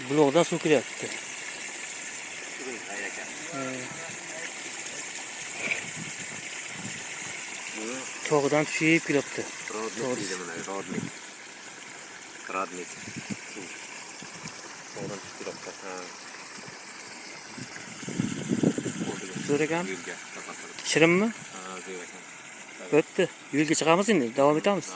Buloqdan suv kelyapti. Tog'dan tushib kelyapti. Rodnik deydi mana, rodnik. Rodnik. Tog'dan tushib kelyapti. Zo'r ekan. Yo'lga Shirinmi? zo'r ekan. O'tdi. Yo'lga chiqamiz endi, davom etamiz.